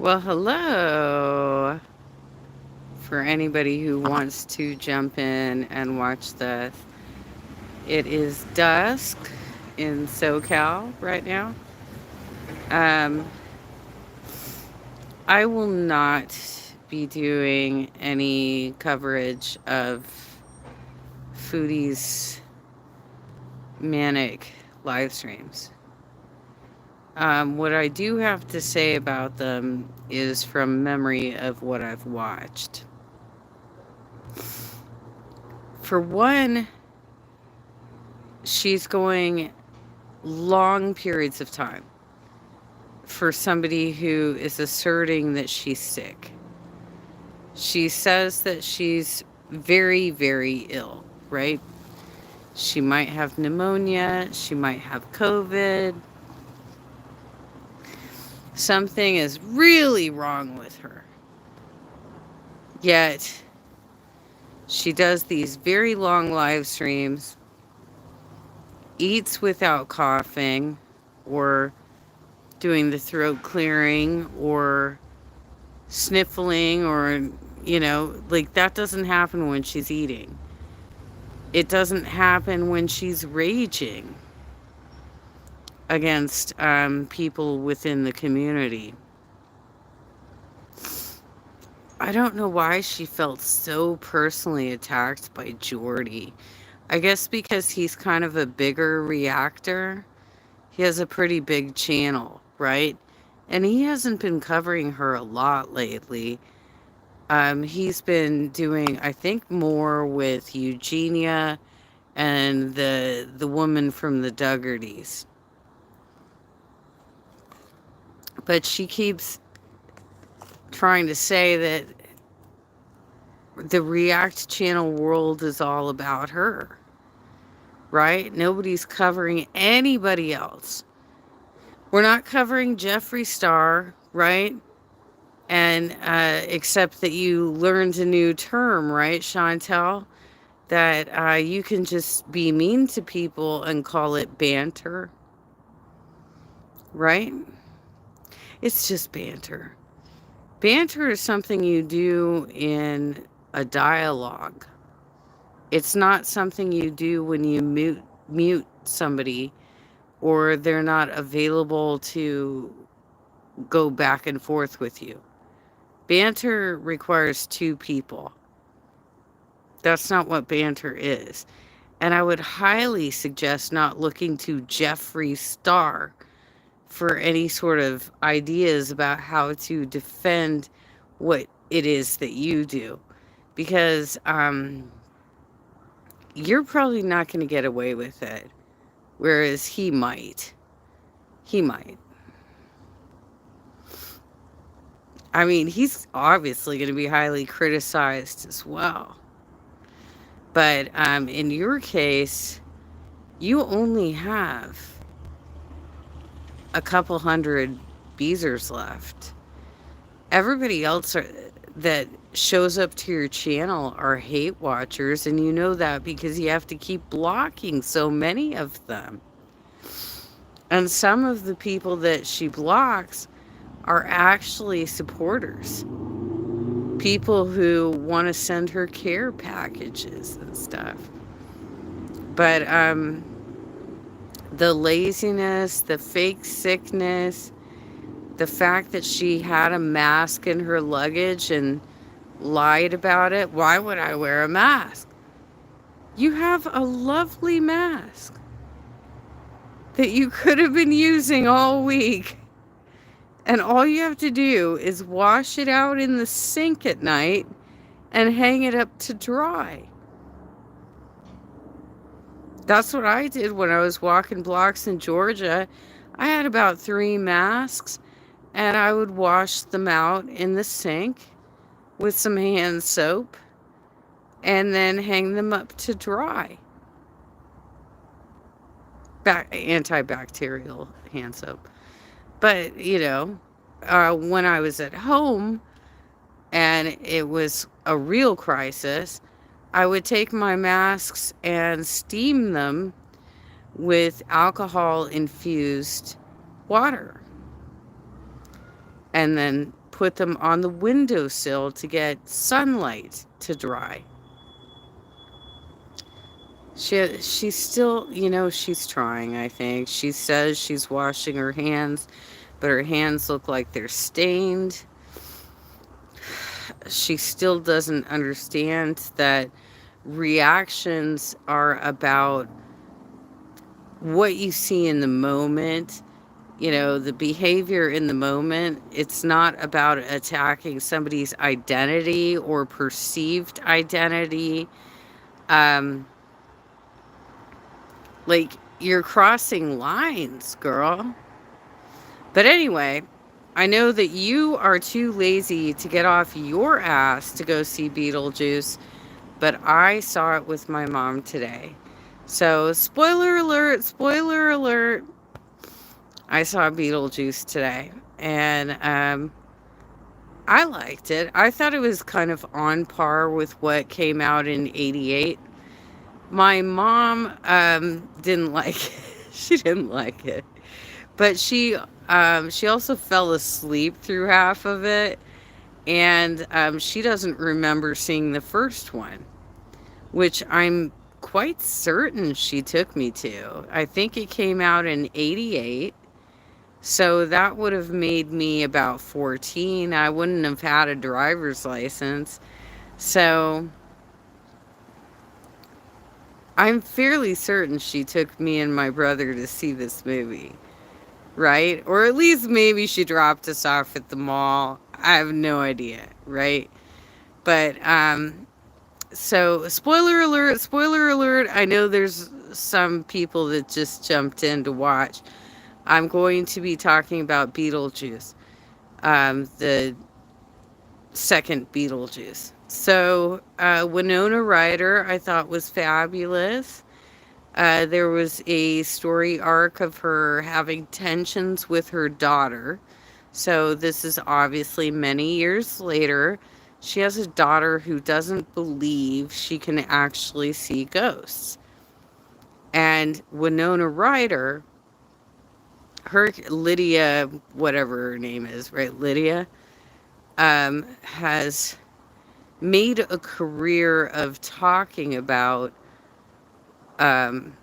Well, hello for anybody who wants to jump in and watch this. It is dusk in SoCal right now. Um, I will not be doing any coverage of Foodie's manic live streams. What I do have to say about them is from memory of what I've watched. For one, she's going long periods of time for somebody who is asserting that she's sick. She says that she's very, very ill, right? She might have pneumonia, she might have COVID. Something is really wrong with her. Yet, she does these very long live streams, eats without coughing or doing the throat clearing or sniffling or, like that doesn't happen when she's eating. It doesn't happen when she's raging against people within the community. I don't know why she felt so personally attacked by Jordy. I guess because he's kind of a bigger reactor. He has a pretty big channel, right? And he hasn't been covering her a lot lately. He's been doing, I think, more with Eugenia and the woman from the Duggartys. But she keeps trying to say that the React channel world is all about her, right? Nobody's covering anybody else. We're not covering Jeffree Star, right? And except that you learned a new term, right, Chantel? That you can just be mean to people and call it banter, right? It's just banter. Banter is something you do in a dialogue. It's not something you do when you mute somebody or they're not available to go back and forth with you. Banter requires two people. That's not what banter is. And I would highly suggest not looking to Jeffree Star for any sort of ideas about how to defend what it is that you do. Because you're probably not going to get away with it. Whereas he might. He might. I mean, he's obviously going to be highly criticized as well. But in your case, you only have a couple hundred Beezers left. Everybody else that shows up to your channel are hate watchers, and you know that because you have to keep blocking so many of them. And some of the people that she blocks are actually supporters. People who want to send her care packages and stuff. But the laziness, the fake sickness, the fact that she had a mask in her luggage and lied about it. Why would I wear a mask? You have a lovely mask that you could have been using all week. And all you have to do is wash it out in the sink at night and hang it up to dry. That's what I did when I was walking blocks in Georgia. I had about 3 masks, and I would wash them out in the sink with some hand soap and then hang them up to dry. Antibacterial hand soap. But, when I was at home and it was a real crisis, I would take my masks and steam them with alcohol infused water and then put them on the windowsill to get sunlight to dry. She's still, she's trying, I think. She says she's washing her hands, but her hands look like they're stained. She still doesn't understand that reactions are about what you see in the moment, the behavior in the moment. It's not about attacking somebody's identity or perceived identity. Um, like, you're crossing lines, girl. But anyway, I know that you are too lazy to get off your ass to go see Beetlejuice, but I saw it with my mom today. So, spoiler alert, spoiler alert. I saw Beetlejuice today, and I liked it. I thought it was kind of on par with what came out in '88. My mom didn't like it. She didn't like it. But she also fell asleep through half of it, and she doesn't remember seeing the first one, which I'm quite certain she took me to. I think it came out in '88. So that would have made me about 14. I wouldn't have had a driver's license. So I'm fairly certain she took me and my brother to see this movie, right? Or at least maybe she dropped us off at the mall. I have no idea, right? But so spoiler alert, spoiler alert. I know there's some people that just jumped in to watch. I'm going to be talking about Beetlejuice, the second Beetlejuice. So Winona Ryder, I thought, was fabulous. There was a story arc of her having tensions with her daughter. So this is obviously many years later. She has a daughter who doesn't believe she can actually see ghosts. And Winona Ryder, her Lydia, whatever her name is, right? Lydia, has made a career of talking about um,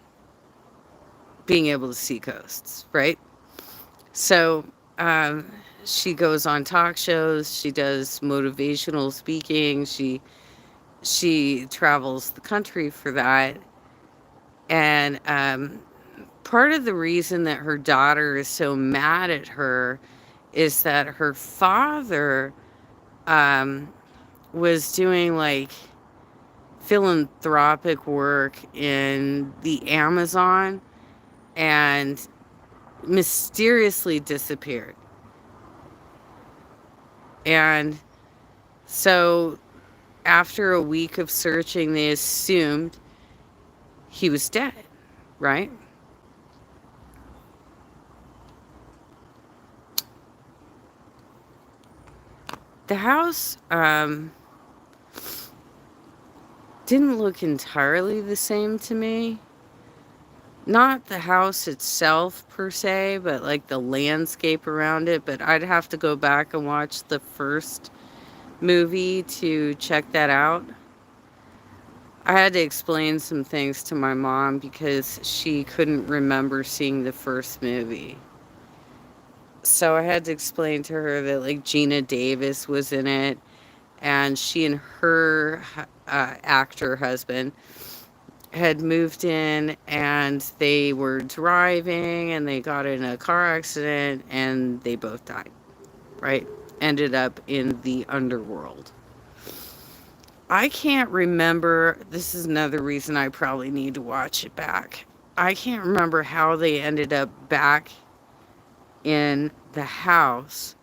being able to see ghosts, right? So she goes on talk shows. She does motivational speaking. She travels the country for that. And part of the reason that her daughter is so mad at her is that her father was doing like philanthropic work in the Amazon and mysteriously disappeared. And so after a week of searching, they assumed he was dead, right? The house didn't look entirely the same to me. Not the house itself per se, but like the landscape around it. But I'd have to go back and watch the first movie to check that out. I had to explain some things to my mom because she couldn't remember seeing the first movie. So I had to explain to her that like Gina Davis was in it, and she and her actor husband had moved in, and they were driving and they got in a car accident and they both died, right? Ended up in the underworld. I can't remember. This is another reason I probably need to watch it back. I can't remember how they ended up back in the house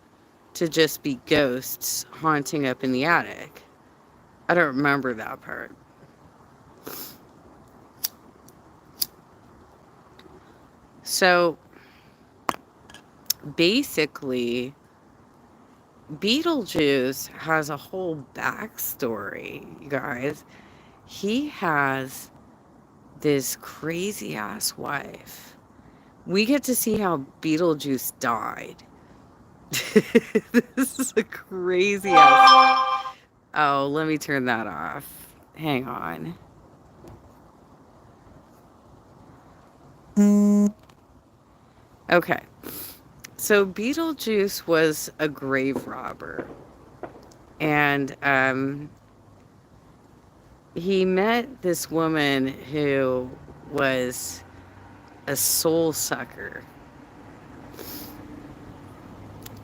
to just be ghosts haunting up in the attic. I don't remember that part. So basically, Beetlejuice has a whole backstory, you guys. He has this crazy ass wife. We get to see how Beetlejuice died. This is a crazy ass. Oh, let me turn that off. Hang on. Okay. So Beetlejuice was a grave robber. And he met this woman who was a soul sucker.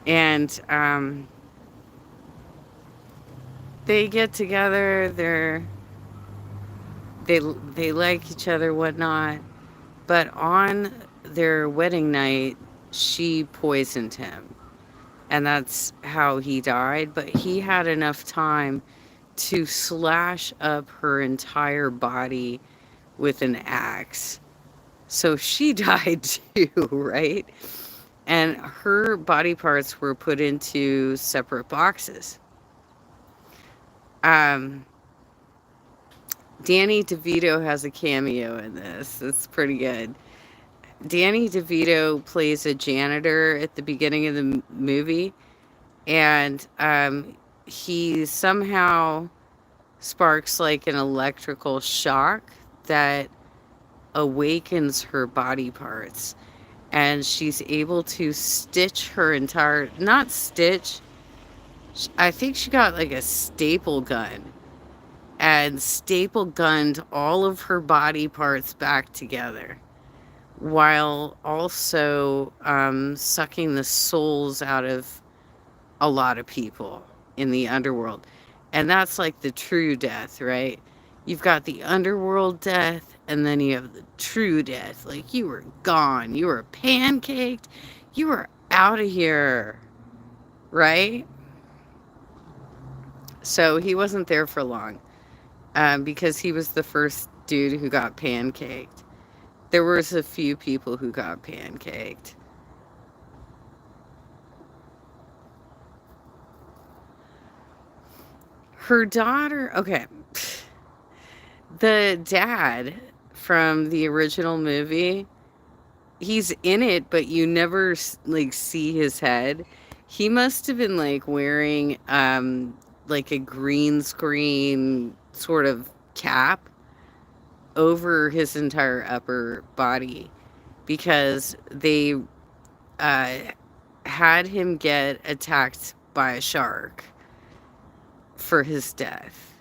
And they get together, they like each other, whatnot. But on their wedding night, she poisoned him. And that's how he died. But he had enough time to slash up her entire body with an axe. So she died too, right? And her body parts were put into separate boxes. Um, Danny DeVito has a cameo in this. It's pretty good. Danny DeVito plays a janitor at the beginning of the movie, and he somehow sparks like an electrical shock that awakens her body parts, and she's able to stitch her entire, not stitch, I think she got like a staple gun and staple gunned all of her body parts back together while also sucking the souls out of a lot of people in the underworld. And that's like the true death, right? You've got the underworld death, and then you have the true death. Like, you were gone, you were pancaked, you were out of here, right? So he wasn't there for long, because he was the first dude who got pancaked. There was a few people who got pancaked. Her daughter, okay. The dad from the original movie, he's in it, but you never like see his head. He must have been like wearing like a green screen sort of cap over his entire upper body, because they uh, had him get attacked by a shark for his death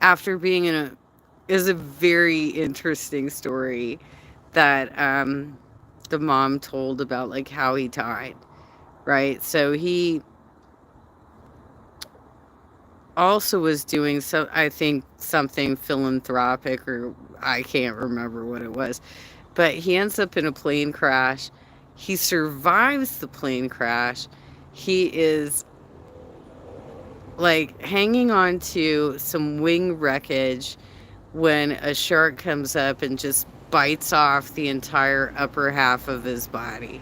after being in a, is a very interesting story that the mom told about like how he died, right? So he also was doing, so I think something philanthropic, or I can't remember what it was, but he ends up in a plane crash. He survives the plane crash. He is like hanging on to some wing wreckage when a shark comes up and just bites off the entire upper half of his body,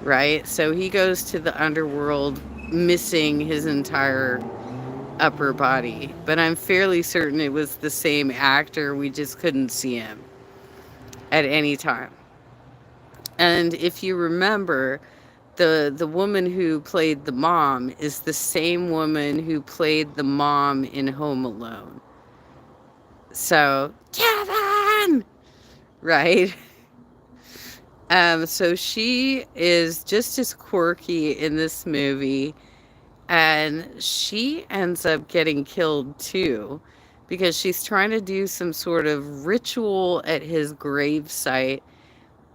right? So he goes to the underworld missing his entire upper body. But I'm fairly certain it was the same actor. We just couldn't see him at any time. And if you remember, the woman who played the mom is the same woman who played the mom in Home Alone. So, Kevin! Right? So she is just as quirky in this movie, and she ends up getting killed too, because she's trying to do some sort of ritual at his grave site,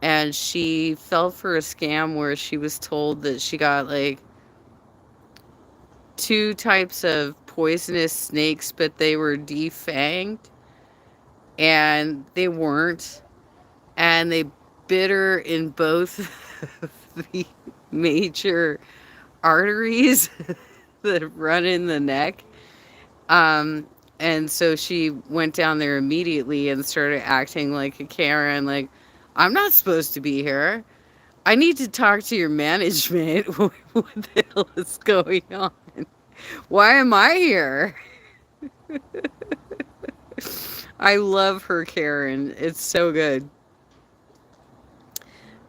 and she fell for a scam where she was told that she got like 2 types of poisonous snakes, but they were defanged, and they weren't, and they bit her in both of the major arteries that run in the neck. And so she went down there immediately and started acting like a Karen, like, I'm not supposed to be here. I need to talk to your management. What the hell is going on? Why am I here? I love her Karen. It's so good.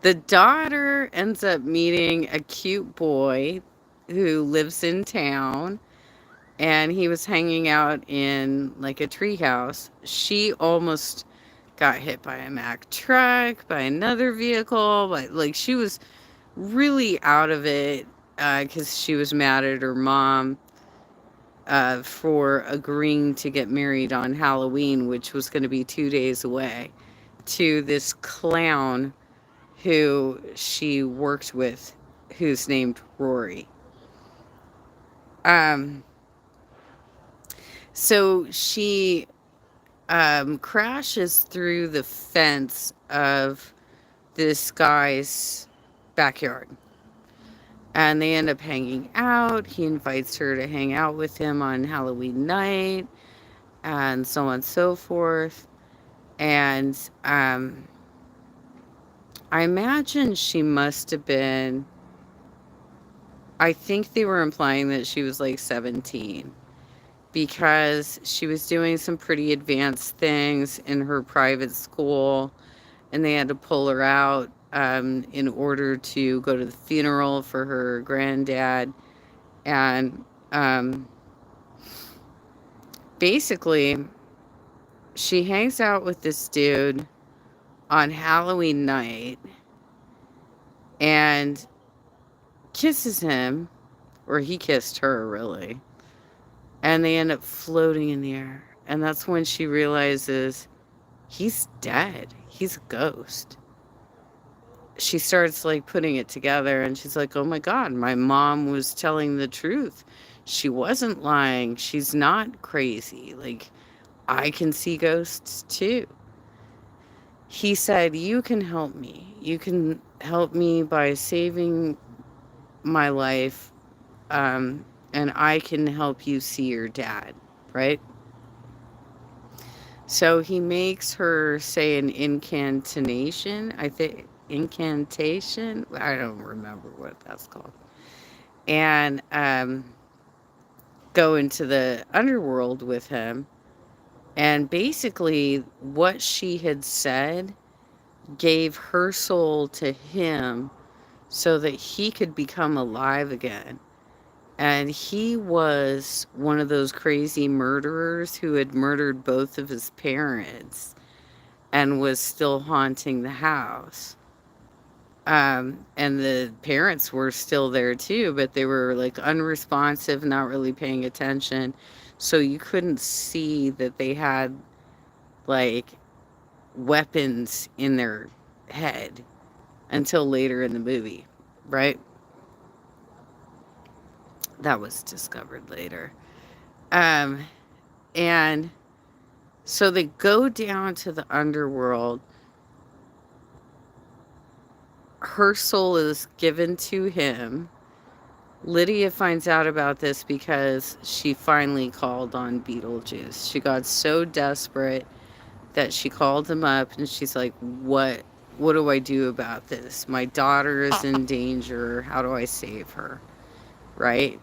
The daughter ends up meeting a cute boy who lives in town, and he was hanging out in like a treehouse. She almost got hit by a Mack truck, by another vehicle, like she was really out of it because she was mad at her mom for agreeing to get married on Halloween, which was going to be 2 days away, to this clown who she worked with, who's named Rory. Um, so she crashes through the fence of this guy's backyard. And they end up hanging out. He invites her to hang out with him on Halloween night, and so on and so forth. And I imagine she must have been, I think they were implying that she was like 17, because she was doing some pretty advanced things in her private school, and they had to pull her out in order to go to the funeral for her granddad. And basically, she hangs out with this dude on Halloween night and kisses him, or he kissed her, really. And they end up floating in the air. And that's when she realizes he's dead. He's a ghost. She starts like putting it together, and she's like, oh my God, my mom was telling the truth. She wasn't lying. She's not crazy. Like, I can see ghosts too. He said, you can help me. You can help me by saving my life, and I can help you see your dad, right? So he makes her say an incantation. I think incantation. I don't remember what that's called. And go into the underworld with him. And basically, what she had said gave her soul to him so that he could become alive again. And he was one of those crazy murderers who had murdered both of his parents and was still haunting the house. And the parents were still there too, but they were like unresponsive, not really paying attention. So you couldn't see that they had like weapons in their head until later in the movie, right? That was discovered later. And so they go down to the underworld. Her soul is given to him. Lydia finds out about this because she finally called on Beetlejuice. She got so desperate that she called him up, and she's like, what do I do about this? My daughter is in danger. How do I save her? Right?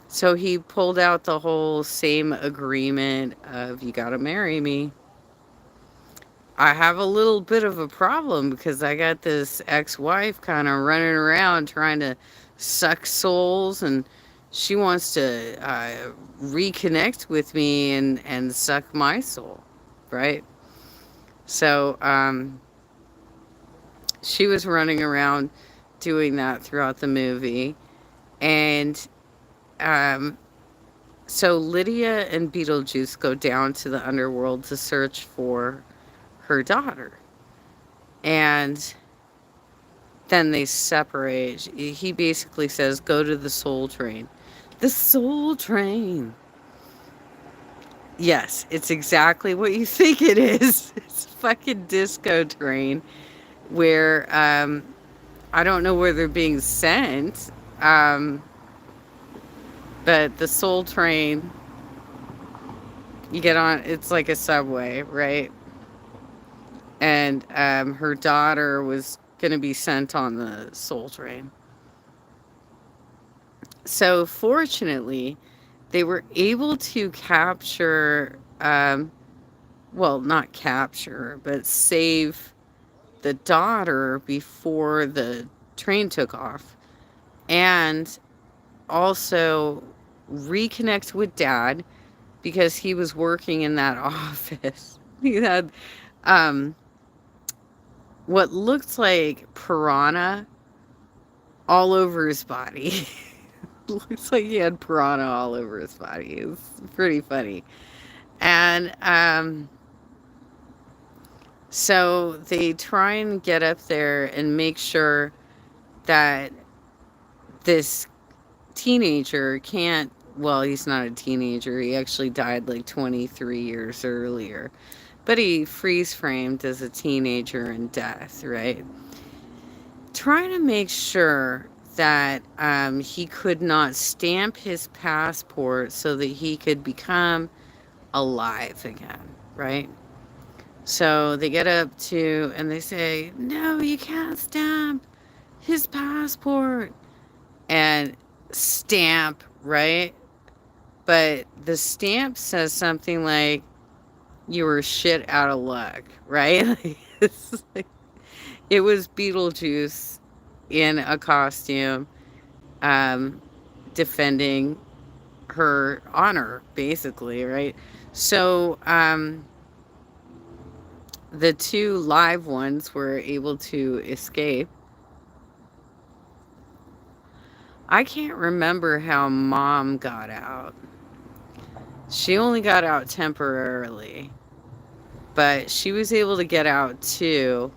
So he pulled out the whole same agreement of, you gotta marry me. I have a little bit of a problem because I got this ex-wife kind of running around trying to suck souls, and she wants to reconnect with me and suck my soul, right? So she was running around doing that throughout the movie. And so Lydia and Beetlejuice go down to the underworld to search for her daughter. And then they separate. He basically says, go to the Soul Train. The Soul Train. Yes, it's exactly what you think it is. It's a fucking disco train where I don't know where they're being sent, but the Soul Train, you get on, it's like a subway, right? And her daughter was going to be sent on the Soul Train. So fortunately, they were able to capture, well, not capture, but save the daughter before the train took off, and also reconnect with dad because he was working in that office. He had um, what looked like piranha all over his body. Looks like he had piranha all over his body. It's pretty funny. And so they try and get up there and make sure that this teenager can't, well, he's not a teenager. He actually died like 23 years earlier. But he freeze framed as a teenager in death, right? Trying to make sure that he could not stamp his passport so that he could become alive again, right? So they get up to and they say, no, you can't stamp his passport. And stamp, right? But the stamp says something like, you were shit out of luck, right? It was Beetlejuice in a costume, um, defending her honor, basically, right? So the two live ones were able to escape. I can't remember how Mom got out. She only got out temporarily, but she was able to get out too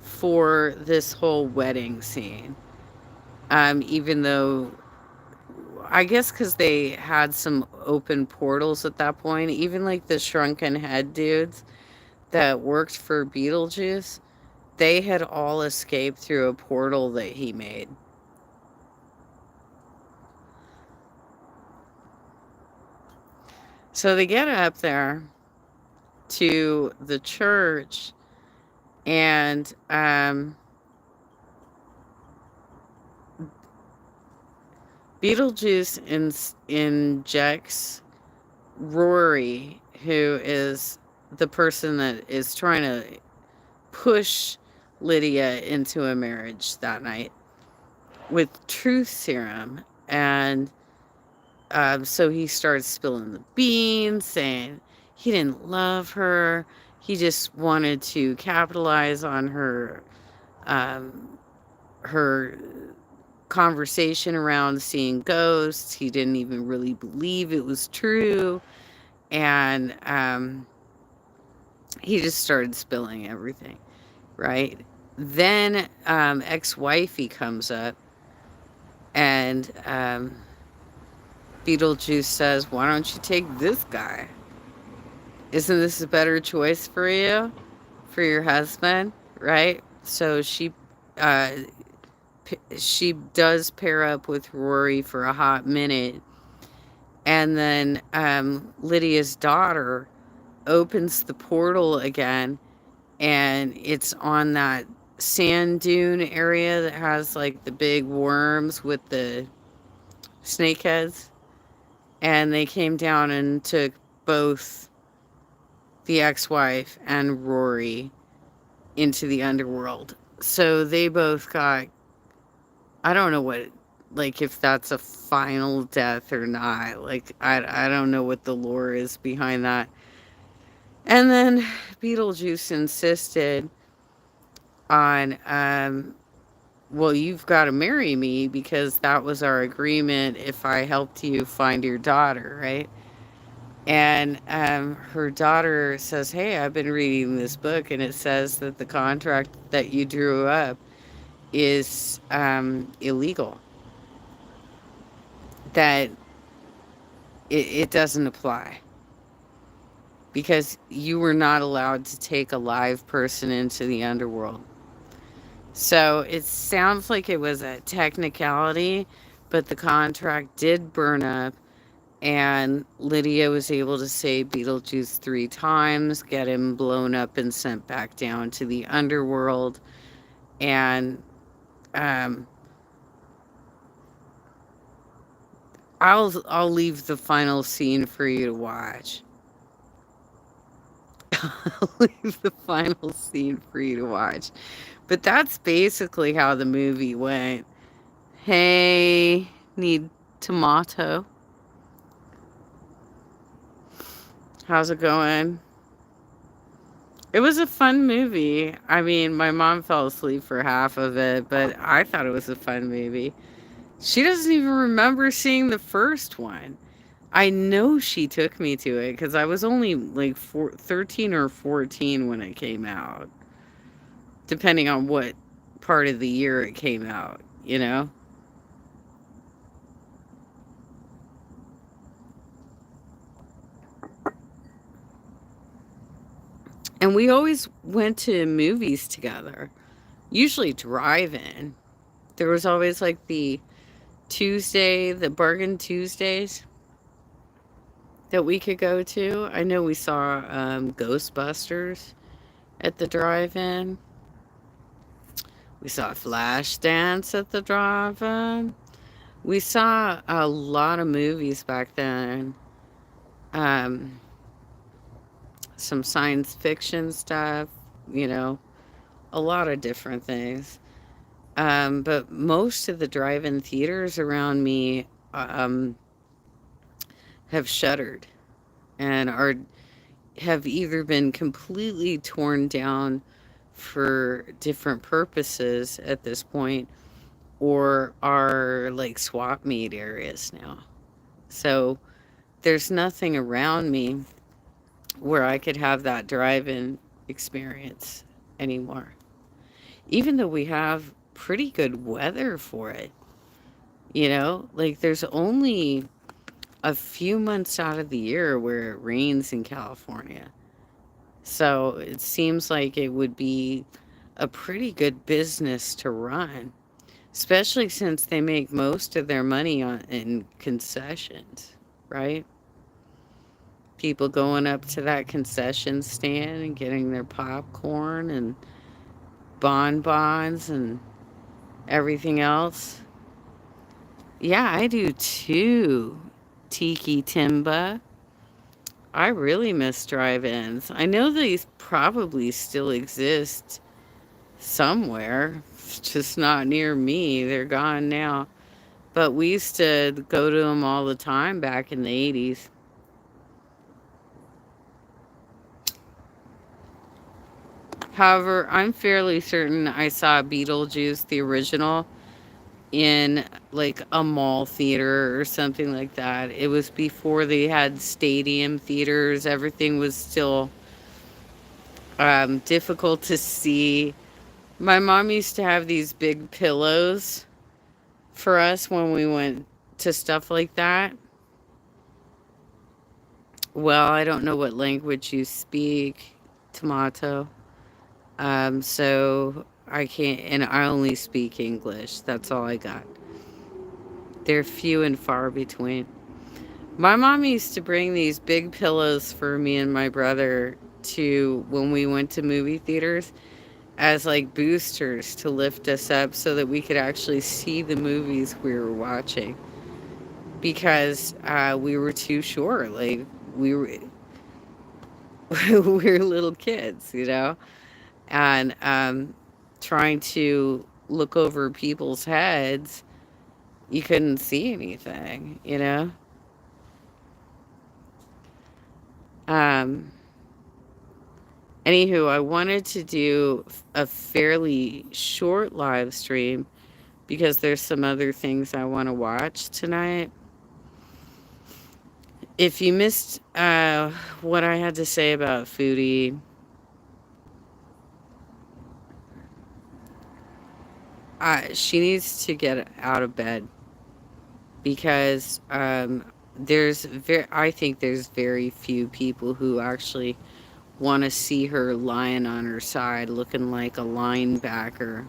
for this whole wedding scene. Even though, I guess because they had some open portals at that point, even like the shrunken head dudes that worked for Beetlejuice, they had all escaped through a portal that he made. So they get up there to the church, and Beetlejuice injects Rory, who is the person that is trying to push Lydia into a marriage that night, with truth serum. And so he starts spilling the beans, saying he didn't love her. He just wanted to capitalize on her conversation around seeing ghosts. He didn't even really believe it was true. And he just started spilling everything, right? Then ex-wifey comes up, and Beetlejuice says, why don't you take this guy? Isn't this a better choice for you? For your husband, right? So uh, she does pair up with Rory for a hot minute. And then Lydia's daughter opens the portal again, and it's on that sand dune area that has like the big worms with the snake heads. And they came down and took both the ex-wife and Rory into the underworld. So they both got, I don't know what, like if that's a final death or not. Like I don't know what the lore is behind that. And then Beetlejuice insisted on, well, you've got to marry me because that was our agreement if I helped you find your daughter, right? And her daughter says, hey, I've been reading this book, and it says that the contract that you drew up is illegal, that it doesn't apply because you were not allowed to take a live person into the underworld. So it sounds like it was a technicality, but the contract did burn up, and Lydia was able to save Beetlejuice 3 times, get him blown up and sent back down to the underworld. And I'll leave the final scene for you to watch. I'll leave the final scene for you to watch. But that's basically how the movie went. Hey, need tomato. How's it going? It was a fun movie. I mean, my mom fell asleep for half of it, but I thought it was a fun movie. She doesn't even remember seeing the first one. I know she took me to it because I was only like 13 or 14 when it came out, depending on what part of the year it came out, you know? And we always went to movies together, usually drive-in. There was always like the Bargain Tuesdays that we could go to. I know we saw Ghostbusters at the drive-in. We saw Flashdance at the drive-in. We saw a lot of movies back then. Um, some science fiction stuff, you know, a lot of different things. But most of the drive-in theaters around me um, have shuttered and have either been completely torn down for different purposes at this point or are like swap meet areas now. So there's nothing around me where I could have that drive-in experience anymore. Even though we have pretty good weather for it, you know, like there's only a few months out of the year where it rains in California. So it seems like it would be a pretty good business to run, especially since they make most of their money in concessions, right? People going up to that concession stand and getting their popcorn and bonbons and everything else. Yeah, I do too, Tiki Timba. I really miss drive-ins. I know these probably still exist somewhere, just not near me. They're gone now. But we used to go to them all the time back in the 80s. However, I'm fairly certain I saw Beetlejuice, the original, in like a mall theater or something like that. It was before they had stadium theaters. Everything was still difficult to see. My mom used to have these big pillows for us when we went to stuff like that. Well, I don't know what language you speak, tomato. So I can't, and I only speak English. That's all I got. They're few and far between. My mom used to bring these big pillows for me and my brother to when we went to movie theaters as like boosters to lift us up so that we could actually see the movies we were watching because we were too short. Like we were, we were little kids, you know, and trying to look over people's heads, you couldn't see anything, you know. Um, Anywho, I wanted to do a fairly short live stream because there's some other things I want to watch tonight. If you missed what I had to say about Foodie, she needs to get out of bed because I think there's very few people who actually want to see her lying on her side looking like a linebacker,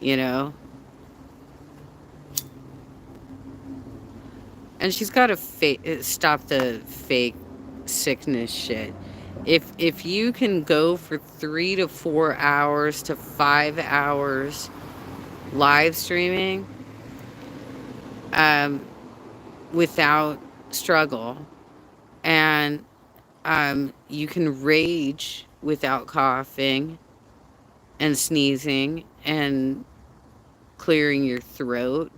you know? And she's got to stop the fake sickness shit. If you can go for 3 to 4 hours to 5 hours live streaming um, without struggle, and You can rage without coughing and sneezing and clearing your throat.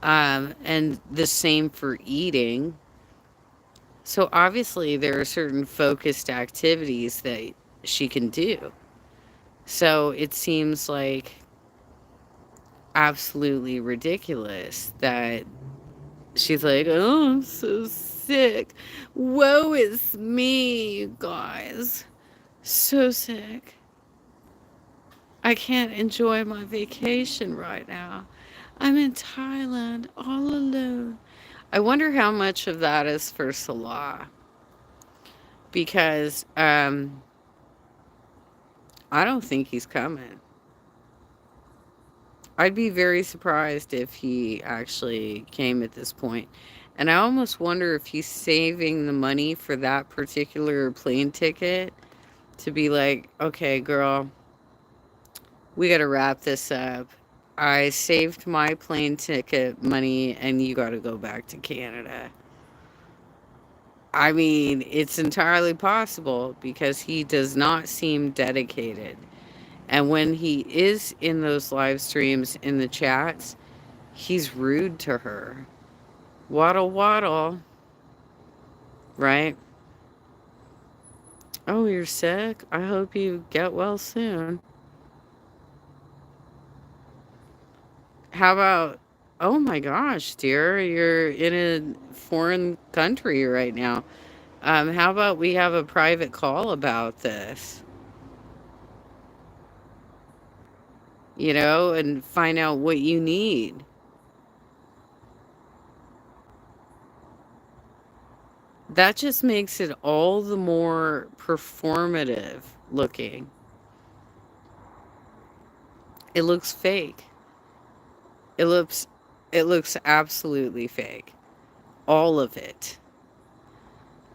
And the same for eating. So obviously, there are certain focused activities that she can do. So it seems like absolutely ridiculous that she's like, oh, I'm so sick. Woe is me, you guys. So sick. I can't enjoy my vacation right now. I'm in Thailand all alone. I wonder how much of that is for Salah. Because I don't think he's coming. I'd be very surprised if he actually came at this point. And I almost wonder if he's saving the money for that particular plane ticket to be like, okay, girl, we got to wrap this up. I saved my plane ticket money and you got to go back to Canada. I mean, it's entirely possible because he does not seem dedicated. And when he is in those live streams in the chats, he's rude to her. Waddle, waddle, right? Oh, you're sick? I hope you get well soon. How about, oh my gosh, dear, you're in a foreign country right now. How about we have a private call about this, and find out what you need? That just makes it all the more performative looking. It looks fake. It looks it looks absolutely fake. All of it.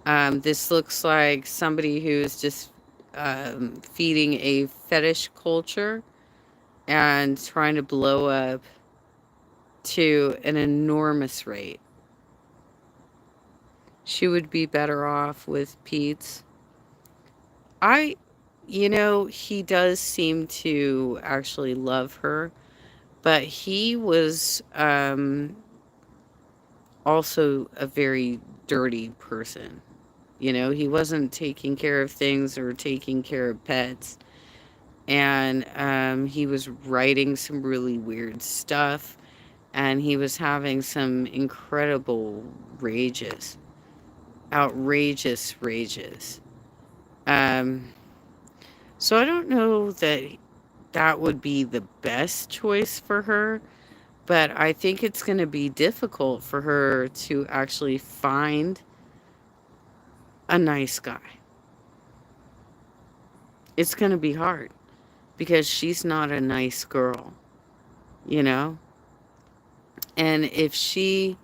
This looks like somebody who's just feeding a fetish culture and trying to blow up to an enormous rate. She would be better off with Pete's. I, he does seem to actually love her, but he was also a very dirty person. He wasn't taking care of things or taking care of pets. And he was writing some really weird stuff. And he was having some incredible rages, outrageous rages. Um, so I don't know that that would be the best choice for her, but I think it's going to be difficult for her to actually find a nice guy. It's going to be hard because she's not a nice girl, you know? And if she,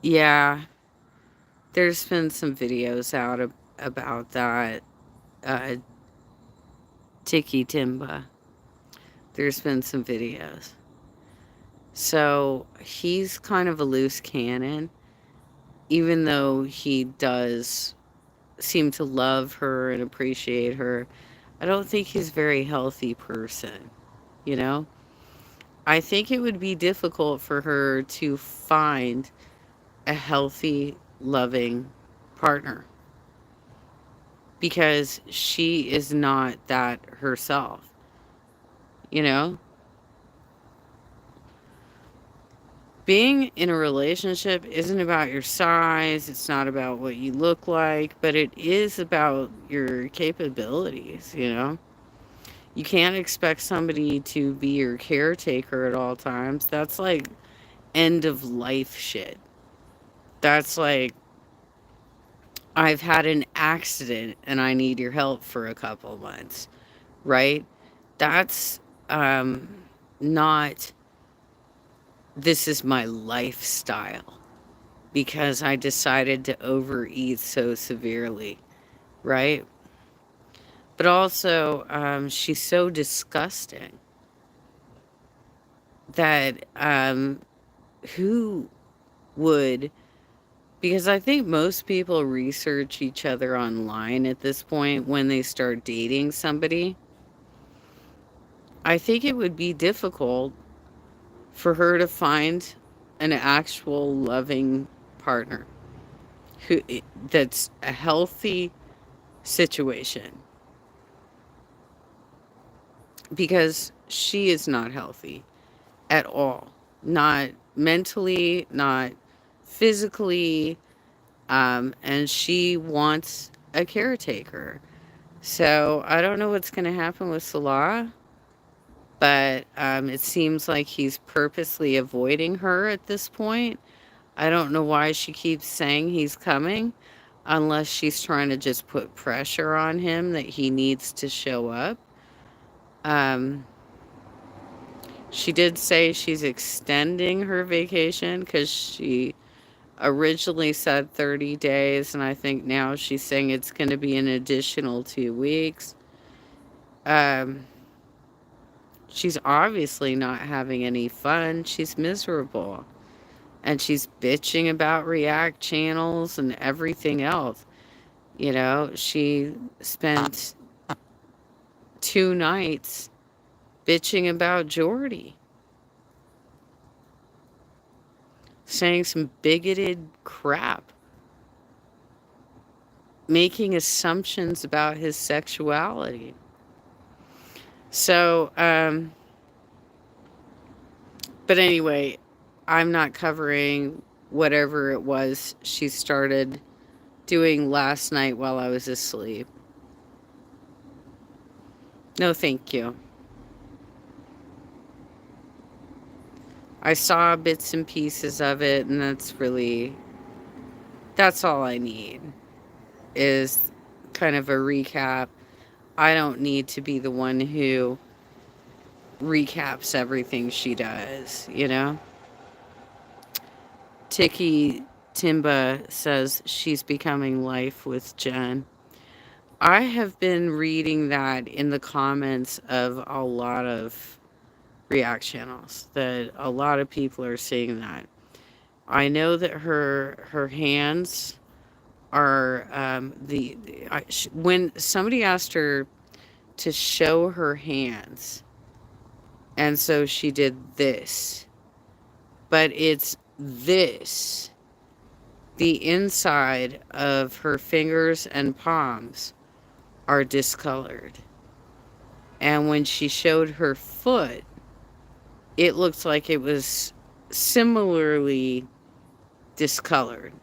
yeah, there's been some videos out about that. Uh, Tiki Timba. There's been some videos. So he's kind of a loose cannon, even though he does seem to love her and appreciate her. I don't think he's a very healthy person, you know? I think it would be difficult for her to find a healthy, loving partner because she is not that herself, you know? Being in a relationship isn't about your size, it's not about what you look like, but it is about your capabilities. You can't expect somebody to be your caretaker at all times. That's like end of life shit. That's like, I've had an accident and I need your help for a couple months, right? That's um not, this is my lifestyle because I decided to overeat so severely, right? But also, she's so disgusting that who would Because I think most people research each other online at this point when they start dating somebody. I think it would be difficult for her to find an actual loving partner who that's a healthy situation, because she is not healthy at all. Not mentally, not physically, and she wants a caretaker. So I don't know what's going to happen with Salah, but it seems like he's purposely avoiding her at this point. I don't know why she keeps saying he's coming, unless she's trying to just put pressure on him that he needs to show up. Um, she did say she's extending her vacation because she originally said 30 days, and I think now she's saying it's going to be an additional 2 weeks. Um, she's obviously not having any fun. She's miserable. And she's bitching about React channels and everything else. You know, she spent 2 nights bitching about Jordy, saying some bigoted crap, making assumptions about his sexuality. So, but anyway, I'm not covering whatever it was she started doing last night while I was asleep. No, thank you. I saw bits and pieces of it, and that's all I need, is kind of a recap. I don't need to be the one who recaps everything she does, you know? Tiki Timba says she's becoming life with Jen. I have been reading that in the comments of a lot of React channels, that a lot of people are seeing that. I know that her hands are when somebody asked her to show her hands, and so she did this, but it's this. The inside of her fingers and palms are discolored. And when she showed her foot, it looked like it was similarly discolored.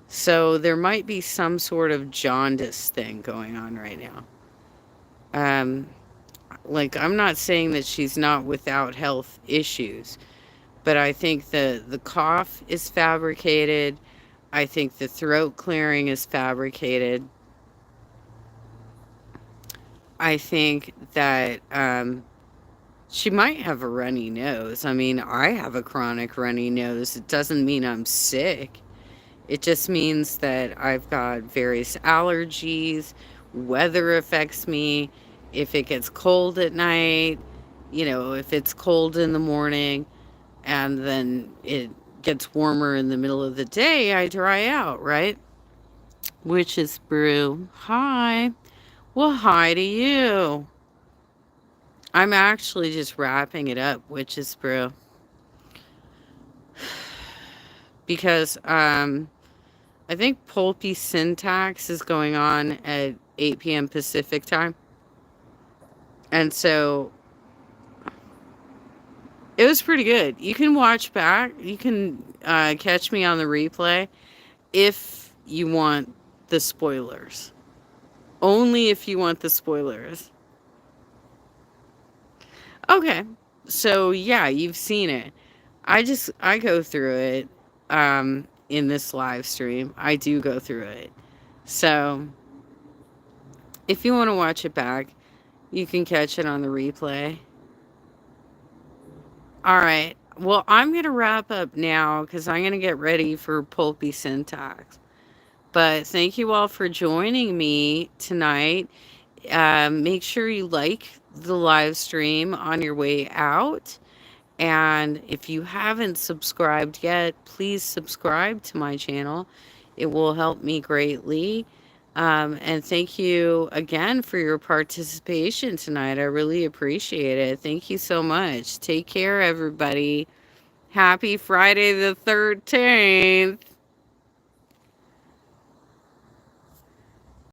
So there might be some sort of jaundice thing going on right now. Like, I'm not saying that she's not without health issues, but I think the cough is fabricated. I think the throat clearing is fabricated. I think that she might have a runny nose. I mean, I have a chronic runny nose. It doesn't mean I'm sick. It just means that I've got various allergies. Weather affects me. If it gets cold at night, you know, if it's cold in the morning and then it gets warmer in the middle of the day, I dry out, right? Witch's Brew. Hi. Well, hi to you. I'm actually just wrapping it up, Witch's Brew. Because I think Pulpy Syntax is going on at 8 p.m. Pacific time. And so it was pretty good. You can watch back. You can catch me on the replay if you want the spoilers. Only if you want the spoilers. Okay. So yeah, you've seen it. I go through it in this live stream. I do go through it. So if you want to watch it back, you can catch it on the replay. All right. Well, I'm going to wrap up now because I'm going to get ready for Pulpy Syntax. But thank you all for joining me tonight. Make sure you like the live stream on your way out. And if you haven't subscribed yet, please subscribe to my channel. It will help me greatly. And thank you again for your participation tonight. I really appreciate it. Thank you so much. Take care, everybody. Happy Friday the 13th.